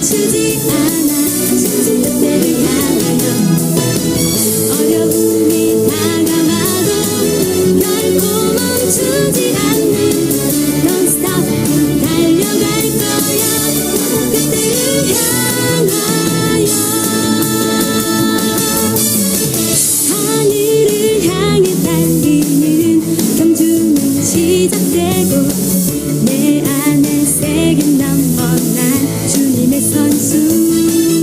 멈추지 않아 그때를 향하여 어려움이 다가와도 결코 멈추지 않는 Don't stop 달려갈 거야 그때를 향하여 하늘을 향해 달리는 경주는 시작되고 내 안에 새긴 넘버 난 주님의 선수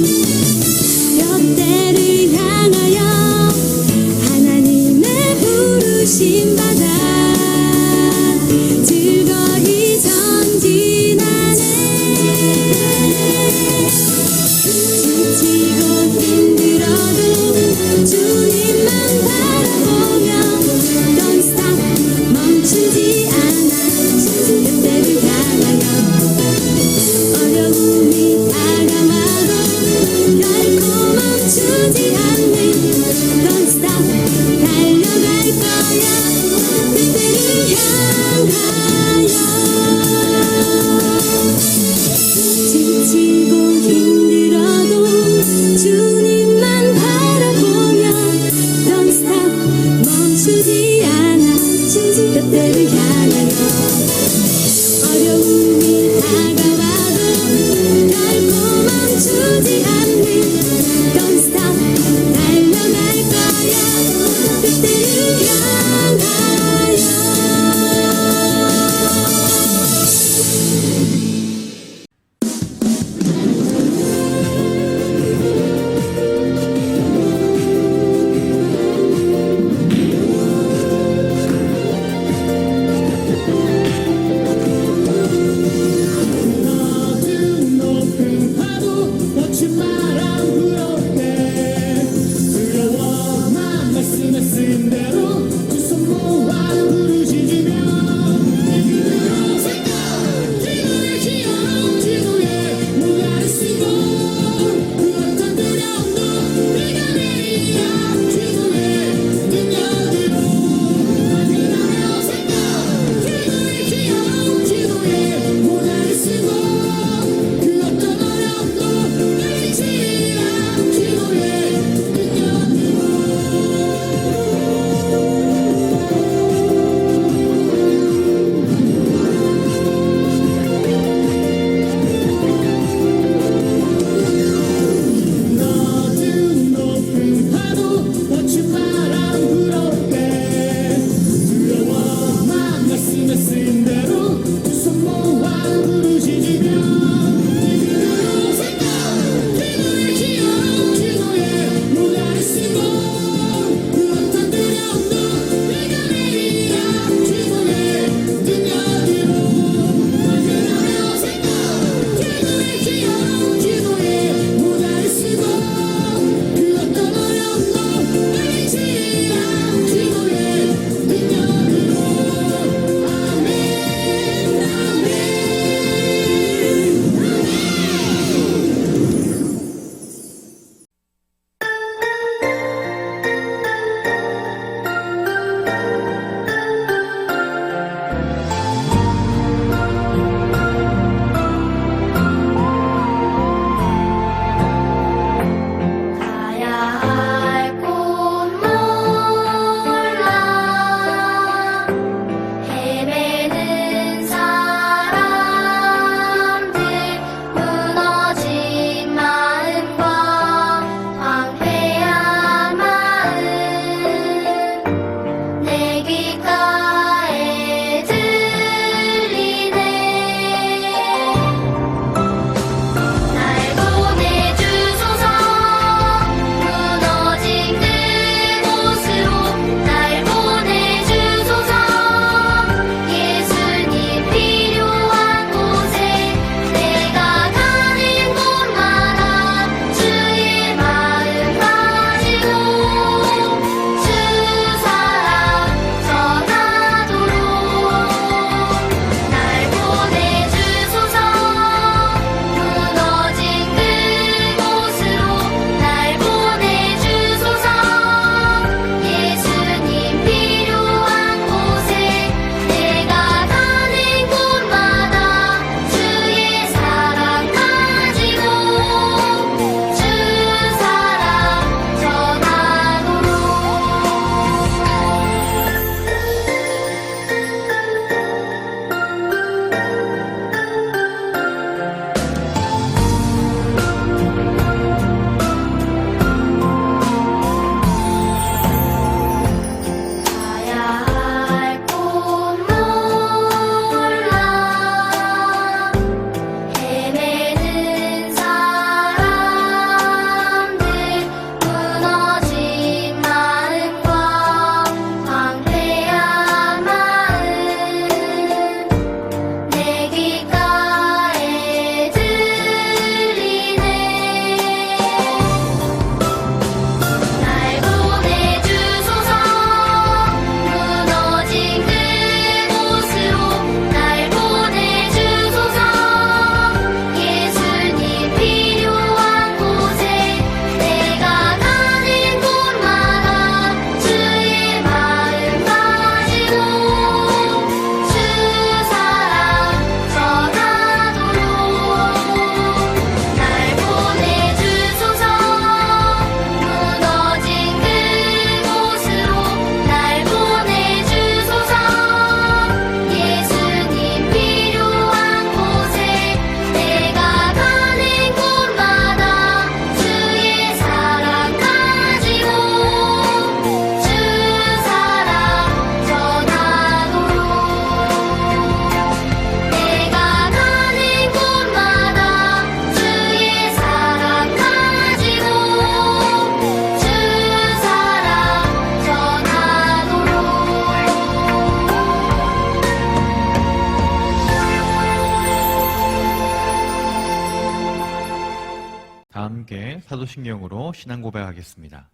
다 함께 사도신경으로 신앙 고백하겠습니다.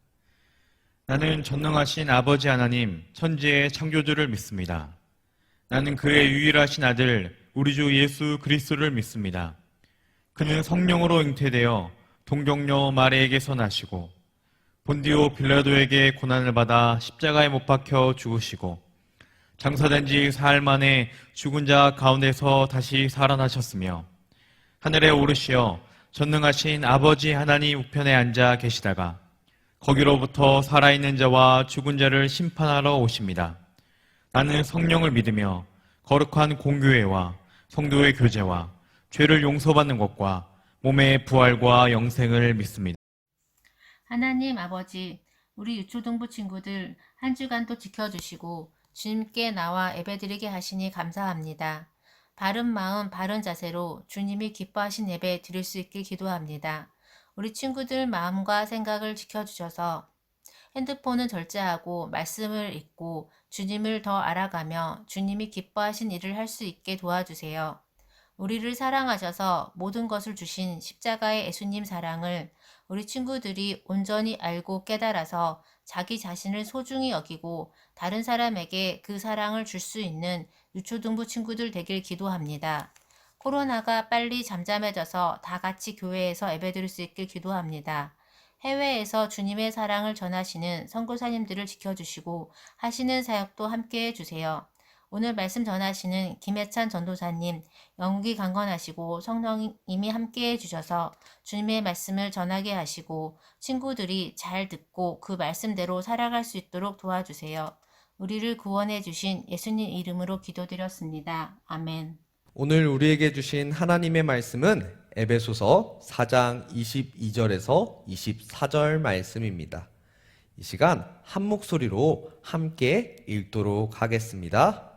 나는 전능하신 아버지 하나님, 천지의 창조주를 믿습니다. 나는 그의 유일하신 아들, 우리 주 예수 그리스도를 믿습니다. 그는 성령으로 잉태되어 동정녀 마리에게서 나시고 본디오 빌라도에게 고난을 받아 십자가에 못 박혀 죽으시고 장사된 지 사흘 만에 죽은 자 가운데서 다시 살아나셨으며 하늘에 오르시어 전능하신 아버지 하나님 우편에 앉아 계시다가 거기로부터 살아있는 자와 죽은 자를 심판하러 오십니다. 나는 성령을 믿으며 거룩한 공교회와 성도의 교제와 죄를 용서받는 것과 몸의 부활과 영생을 믿습니다. 하나님 아버지, 우리 유초등부 친구들 한 주간도 지켜주시고 주님께 나와 예배드리게 하시니 감사합니다. 바른 마음, 바른 자세로 주님이 기뻐하신 예배 드릴 수 있길 기도합니다. 우리 친구들 마음과 생각을 지켜주셔서 핸드폰은 절제하고 말씀을 읽고 주님을 더 알아가며 주님이 기뻐하신 일을 할 수 있게 도와주세요. 우리를 사랑하셔서 모든 것을 주신 십자가의 예수님 사랑을 우리 친구들이 온전히 알고 깨달아서 자기 자신을 소중히 여기고 다른 사람에게 그 사랑을 줄 수 있는 유초등부 친구들 되길 기도합니다. 코로나가 빨리 잠잠해져서 다 같이 교회에서 예배드릴 수 있길 기도합니다. 해외에서 주님의 사랑을 전하시는 선교사님들을 지켜주시고 하시는 사역도 함께 해주세요. 오늘 말씀 전하시는 김혜찬 전도사님, 영국이 강건하시고 성령님이 함께 해주셔서 주님의 말씀을 전하게 하시고 친구들이 잘 듣고 그 말씀대로 살아갈 수 있도록 도와주세요. 우리를 구원해 주신 예수님 이름으로 기도드렸습니다. 아멘. 오늘 우리에게 주신 하나님의 말씀은 에베소서 4장 22절에서 24절 말씀입니다. 이 시간 한 목소리로 함께 읽도록 하겠습니다.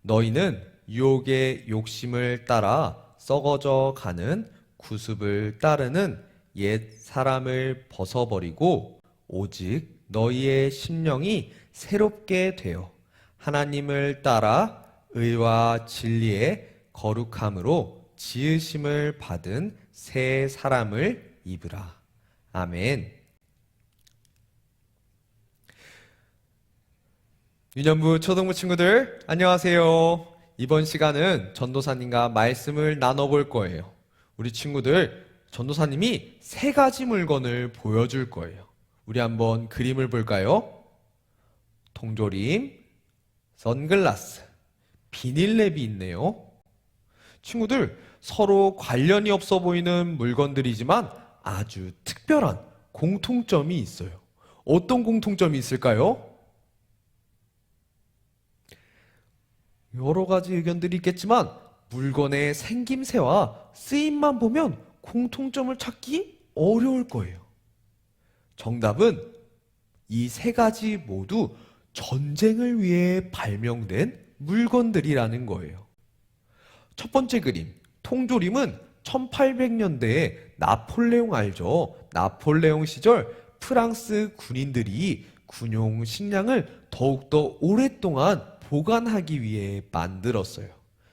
너희는 유혹의 욕심을 따라 썩어져 가는 구습을 따르는 옛 사람을 벗어버리고 오직 너희의 심령이 새롭게 되어 하나님을 따라 의와 진리의 거룩함으로 지으심을 받은 새 사람을 입으라. 아멘. 유년부 초등부 친구들 안녕하세요. 이번 시간은 전도사님과 말씀을 나눠볼 거예요. 우리 친구들 전도사님이 세 가지 물건을 보여줄 거예요. 우리 한번 그림을 볼까요? 통조림, 선글라스, 비닐랩이 있네요. 친구들 서로 관련이 없어 보이는 물건들이지만 아주 특별한 공통점이 있어요. 어떤 공통점이 있을까요? 여러 가지 의견들이 있겠지만 물건의 생김새와 쓰임만 보면 공통점을 찾기 어려울 거예요. 정답은 이 세 가지 모두 전쟁을 위해 발명된 물건들이라는 거예요. 첫 번째 그림, 통조림은 1800년대에 나폴레옹 알죠? 나폴레옹 시절 프랑스 군인들이 군용 식량을 더욱더 오랫동안 보관하기 위해 만들었어요.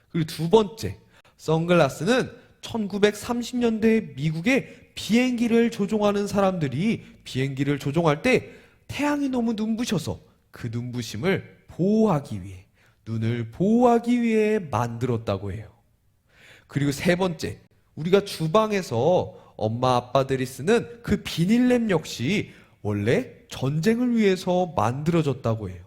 그리고 두 번째, 선글라스는 1930년대 미국의 비행기를 조종하는 사람들이 비행기를 조종할 때 태양이 너무 눈부셔서 그 눈부심을 보호하기 위해, 눈을 보호하기 위해 만들었다고 해요. 그리고 세 번째, 우리가 주방에서 엄마 아빠들이 쓰는 그 비닐랩 역시 원래 전쟁을 위해서 만들어졌다고 해요.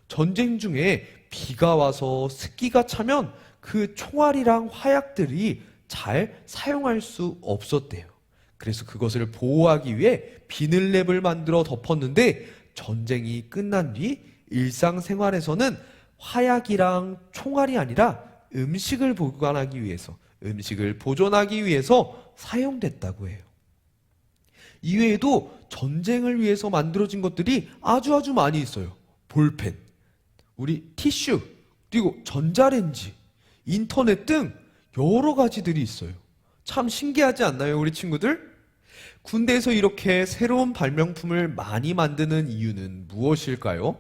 전쟁 중에 비가 와서 습기가 차면 그 총알이랑 화약들이 잘 사용할 수 없었대요. 그래서 그것을 보호하기 위해 비닐랩을 만들어 덮었는데 전쟁이 끝난 뒤 일상생활에서는 화약이랑 총알이 아니라 음식을 보관하기 위해서, 음식을 보존하기 위해서 사용됐다고 해요. 이외에도 전쟁을 위해서 만들어진 것들이 아주 많이 있어요. 볼펜, 우리 티슈, 그리고 전자레인지, 인터넷 등 여러 가지들이 있어요. 참 신기하지 않나요, 우리 친구들? 군대에서 이렇게 새로운 발명품을 많이 만드는 이유는 무엇일까요?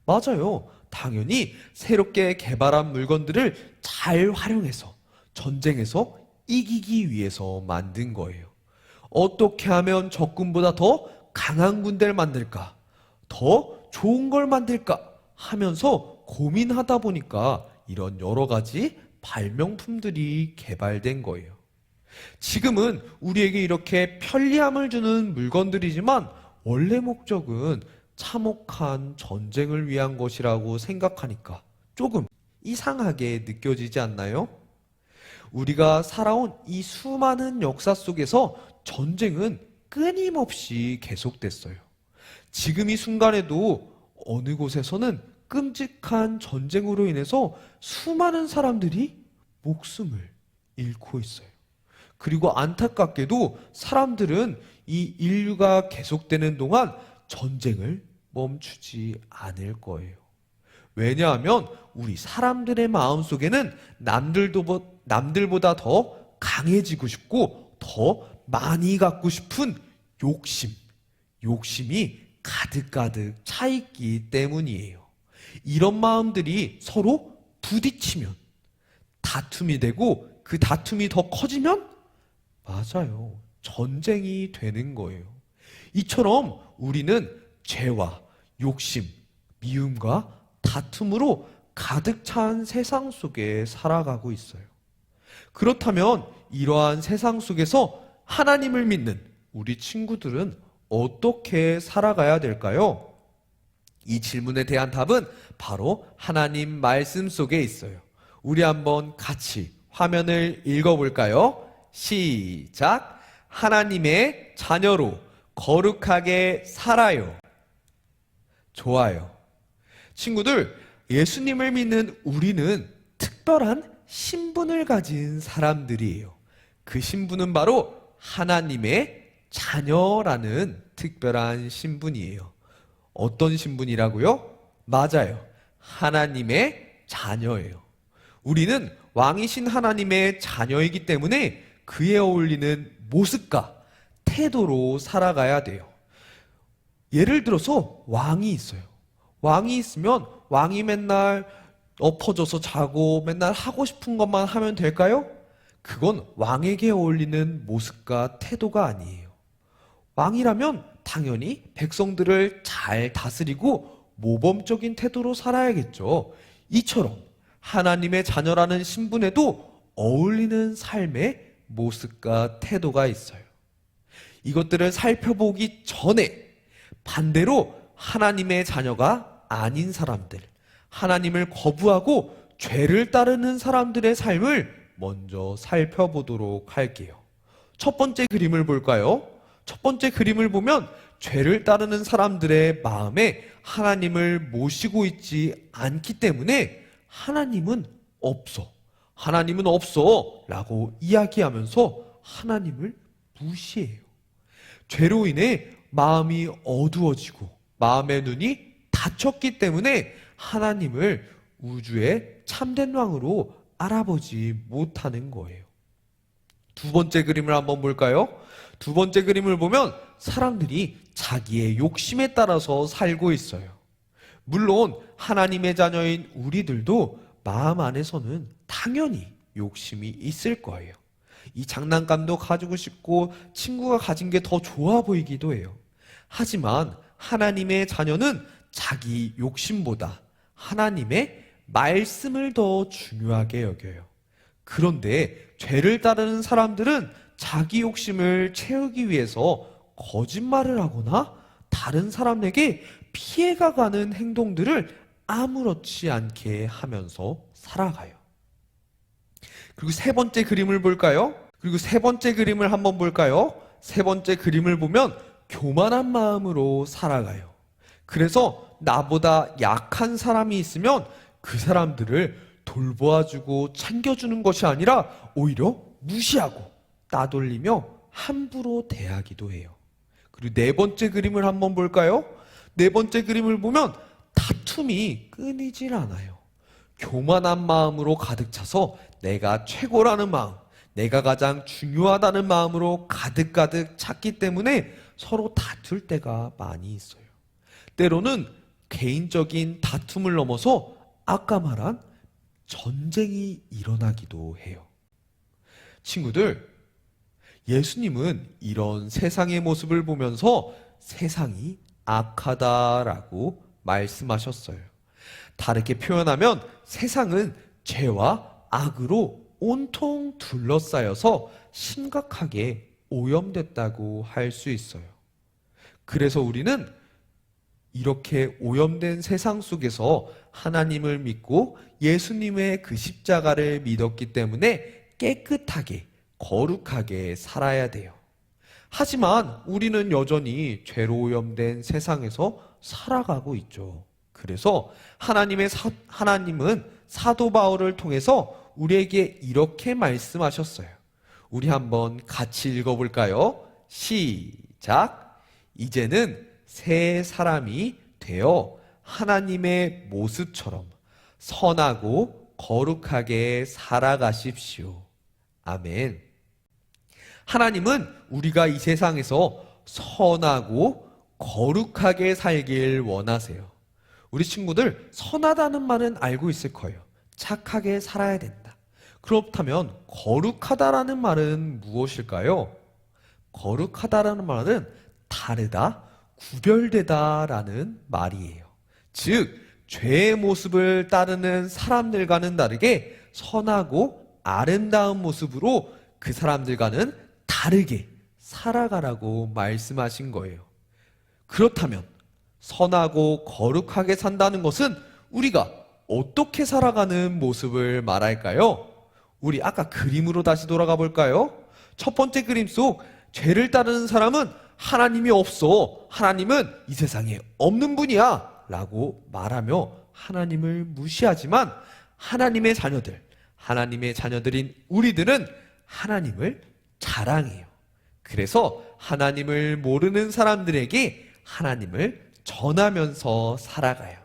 맞아요. 당연히 새롭게 개발한 물건들을 잘 활용해서 전쟁에서 이기기 위해서 만든 거예요. 어떻게 하면 적군보다 더 강한 군대를 만들까? 더 좋은 걸 만들까? 하면서 고민하다 보니까 이런 여러 가지 발명품들이 개발된 거예요. 지금은 우리에게 이렇게 편리함을 주는 물건들이지만 원래 목적은 참혹한 전쟁을 위한 것이라고 생각하니까 조금 이상하게 느껴지지 않나요? 우리가 살아온 이 수많은 역사 속에서 전쟁은 끊임없이 계속됐어요. 지금 이 순간에도 어느 곳에서는 끔찍한 전쟁으로 인해서 수많은 사람들이 목숨을 잃고 있어요. 그리고 안타깝게도 사람들은 이 인류가 계속되는 동안 전쟁을 멈추지 않을 거예요. 왜냐하면 우리 사람들의 마음속에는 남들보다 더 강해지고 싶고 더 많이 갖고 싶은 욕심이 가득가득 차 있기 때문이에요. 이런 마음들이 서로 부딪히면 다툼이 되고 그 다툼이 더 커지면 맞아요. 전쟁이 되는 거예요. 이처럼 우리는 죄와 욕심, 미움과 다툼으로 가득 찬 세상 속에 살아가고 있어요. 그렇다면 이러한 세상 속에서 하나님을 믿는 우리 친구들은 어떻게 살아가야 될까요? 이 질문에 대한 답은 바로 하나님 말씀 속에 있어요. 우리 한번 같이 화면을 읽어볼까요? 시작! 하나님의 자녀로 거룩하게 살아요. 좋아요. 친구들, 예수님을 믿는 우리는 특별한 신분을 가진 사람들이에요. 그 신분은 바로 하나님의 자녀라는 특별한 신분이에요. 어떤 신분이라고요? 맞아요. 하나님의 자녀예요. 우리는 왕이신 하나님의 자녀이기 때문에 그에 어울리는 모습과 태도로 살아가야 돼요. 예를 들어서 왕이 있어요. 왕이 있으면 왕이 맨날 엎어져서 자고 맨날 하고 싶은 것만 하면 될까요? 그건 왕에게 어울리는 모습과 태도가 아니에요. 왕이라면 당연히 백성들을 잘 다스리고 모범적인 태도로 살아야겠죠. 이처럼 하나님의 자녀라는 신분에도 어울리는 삶의 모습과 태도가 있어요. 이것들을 살펴보기 전에 반대로 하나님의 자녀가 아닌 사람들, 하나님을 거부하고 죄를 따르는 사람들의 삶을 먼저 살펴보도록 할게요. 첫 번째 그림을 볼까요? 첫 번째 그림을 보면 죄를 따르는 사람들의 마음에 하나님을 모시고 있지 않기 때문에 하나님은 없어 라고 이야기하면서 하나님을 무시해요. 죄로 인해 마음이 어두워지고 마음의 눈이 닫혔기 때문에 하나님을 우주의 참된 왕으로 알아보지 못하는 거예요. 두 번째 그림을 한번 볼까요? 두 번째 그림을 보면 사람들이 자기의 욕심에 따라서 살고 있어요. 물론 하나님의 자녀인 우리들도 마음 안에서는 당연히 욕심이 있을 거예요. 이 장난감도 가지고 싶고 친구가 가진 게 더 좋아 보이기도 해요. 하지만 하나님의 자녀는 자기 욕심보다 하나님의 말씀을 더 중요하게 여겨요. 그런데 죄를 따르는 사람들은 자기 욕심을 채우기 위해서 거짓말을 하거나 다른 사람에게 피해가 가는 행동들을 아무렇지 않게 하면서 살아가요. 그리고 세 번째 그림을 볼까요? 그리고 세 번째 그림을 한번 볼까요? 세 번째 그림을 보면 교만한 마음으로 살아가요. 그래서 나보다 약한 사람이 있으면 그 사람들을 돌보아주고 챙겨주는 것이 아니라 오히려 무시하고 따돌리며 함부로 대하기도 해요. 그리고 네 번째 그림을 한번 볼까요? 네 번째 그림을 보면 다툼이 끊이질 않아요. 교만한 마음으로 가득 차서 내가 최고라는 마음, 내가 가장 중요하다는 마음으로 가득가득 찼기 때문에 서로 다툴 때가 많이 있어요. 때로는 개인적인 다툼을 넘어서 아까 말한 전쟁이 일어나기도 해요. 친구들, 예수님은 이런 세상의 모습을 보면서 세상이 악하다라고 말씀하셨어요. 다르게 표현하면 세상은 죄와 악으로 온통 둘러싸여서 심각하게 오염됐다고 할 수 있어요. 그래서 우리는 이렇게 오염된 세상 속에서 하나님을 믿고 예수님의 그 십자가를 믿었기 때문에 깨끗하게, 거룩하게 살아야 돼요. 하지만 우리는 여전히 죄로 오염된 세상에서 살아가고 있죠. 그래서 하나님은 사도 바울을 통해서 우리에게 이렇게 말씀하셨어요. 우리 한번 같이 읽어볼까요? 시작! 이제는 새 사람이 되어 하나님의 모습처럼 선하고 거룩하게 살아가십시오. 아멘. 하나님은 우리가 이 세상에서 선하고 거룩하게 살길 원하세요. 우리 친구들 선하다는 말은 알고 있을 거예요. 착하게 살아야 된다. 그렇다면 거룩하다라는 말은 무엇일까요? 거룩하다라는 말은 다르다, 구별되다라는 말이에요. 즉, 죄의 모습을 따르는 사람들과는 다르게 선하고 아름다운 모습으로 그 사람들과는 다르게 살아가라고 말씀하신 거예요. 그렇다면 선하고 거룩하게 산다는 것은 우리가 어떻게 살아가는 모습을 말할까요? 우리 아까 그림으로 다시 돌아가 볼까요? 첫 번째 그림 속 죄를 따르는 사람은 하나님이 없어. 하나님은 이 세상에 없는 분이야. 라고 말하며 하나님을 무시하지만 하나님의 자녀들인 우리들은 하나님을 자랑해요. 그래서 하나님을 모르는 사람들에게 하나님을 전하면서 살아가요.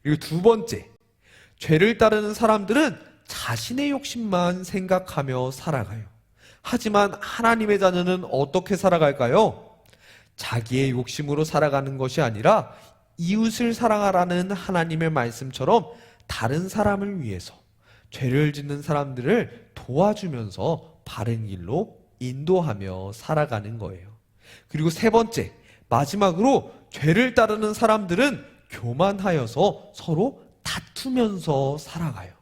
그리고 두 번째, 죄를 따르는 사람들은 자신의 욕심만 생각하며 살아가요. 하지만 하나님의 자녀는 어떻게 살아갈까요? 자기의 욕심으로 살아가는 것이 아니라 이웃을 사랑하라는 하나님의 말씀처럼 다른 사람을 위해서 죄를 짓는 사람들을 도와주면서 바른 길로 인도하며 살아가는 거예요. 그리고 세 번째, 마지막으로 죄를 따르는 사람들은 교만하여서 서로 다투면서 살아가요.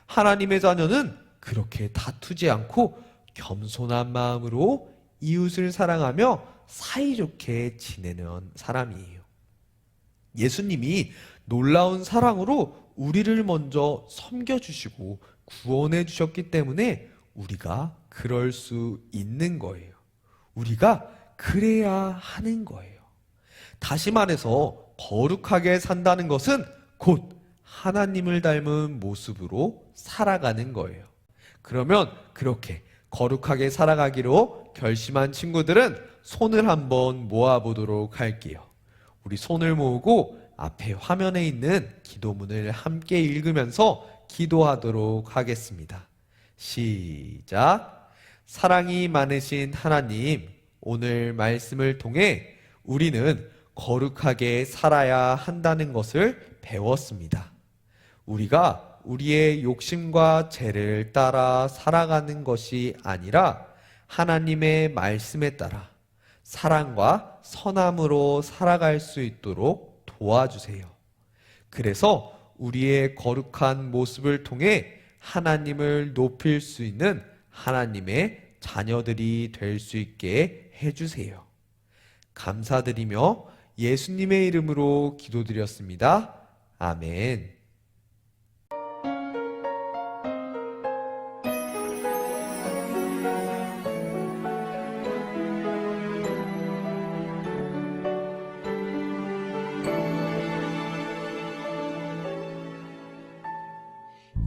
하나님의 자녀는 그렇게 다투지 않고 겸손한 마음으로 이웃을 사랑하며 사이좋게 지내는 사람이에요. 예수님이 놀라운 사랑으로 우리를 먼저 섬겨주시고 구원해 주셨기 때문에 우리가 그럴 수 있는 거예요. 우리가 그래야 하는 거예요. 다시 말해서 거룩하게 산다는 것은 곧 하나님을 닮은 모습으로 살아가는 거예요. 그러면 그렇게 거룩하게 살아가기로 결심한 친구들은 손을 한번 모아보도록 할게요. 우리 손을 모으고 앞에 화면에 있는 기도문을 함께 읽으면서 기도하도록 하겠습니다. 시작! 사랑이 많으신 하나님, 오늘 말씀을 통해 우리는 거룩하게 살아야 한다는 것을 배웠습니다. 우리가 우리의 욕심과 죄를 따라 살아가는 것이 아니라 하나님의 말씀에 따라 사랑과 선함으로 살아갈 수 있도록 도와주세요. 그래서 우리의 거룩한 모습을 통해 하나님을 높일 수 있는 하나님의 자녀들이 될 수 있게 해주세요. 감사드리며 예수님의 이름으로 기도드렸습니다. 아멘.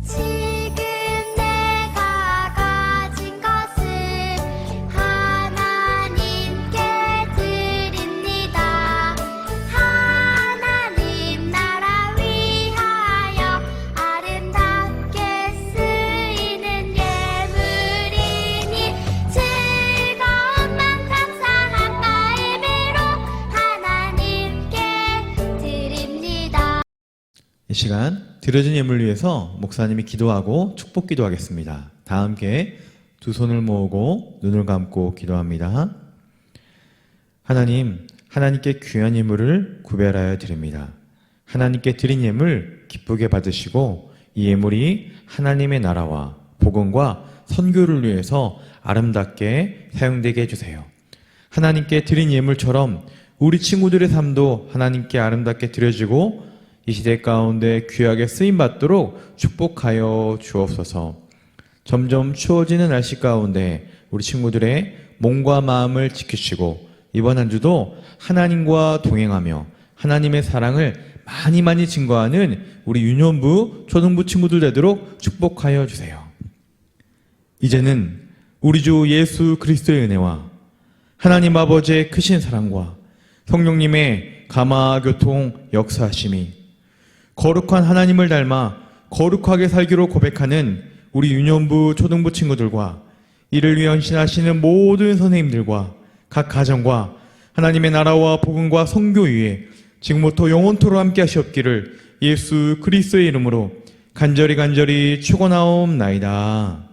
지금 내가 가진 것을 하나님께 드립니다. 하나님 나라 위하여 아름답게 쓰이는 예물이니 즐거움만 감사한 마음으로 하나님께 드립니다. 이 시간 드려진 예물을 위해서 목사님이 기도하고 축복 기도하겠습니다. 다 함께 두 손을 모으고 눈을 감고 기도합니다. 하나님, 하나님께 귀한 예물을 구별하여 드립니다. 하나님께 드린 예물 기쁘게 받으시고 이 예물이 하나님의 나라와 복음과 선교를 위해서 아름답게 사용되게 해주세요. 하나님께 드린 예물처럼 우리 친구들의 삶도 하나님께 아름답게 드려지고 이 시대 가운데 귀하게 쓰임받도록 축복하여 주옵소서. 점점 추워지는 날씨 가운데 우리 친구들의 몸과 마음을 지키시고 이번 한 주도 하나님과 동행하며 하나님의 사랑을 많이 증거하는 우리 유년부, 초등부 친구들 되도록 축복하여 주세요. 이제는 우리 주 예수 그리스도의 은혜와 하나님 아버지의 크신 사랑과 성령님의 감화교통 역사하심이 거룩한 하나님을 닮아 거룩하게 살기로 고백하는 우리 유년부, 초등부 친구들과 이를 위해 헌신하시는 모든 선생님들과 각 가정과 하나님의 나라와 복음과 선교 위에 지금부터 영원토록 함께 하시옵기를 예수 그리스도의 이름으로 간절히 축원하옵나이다.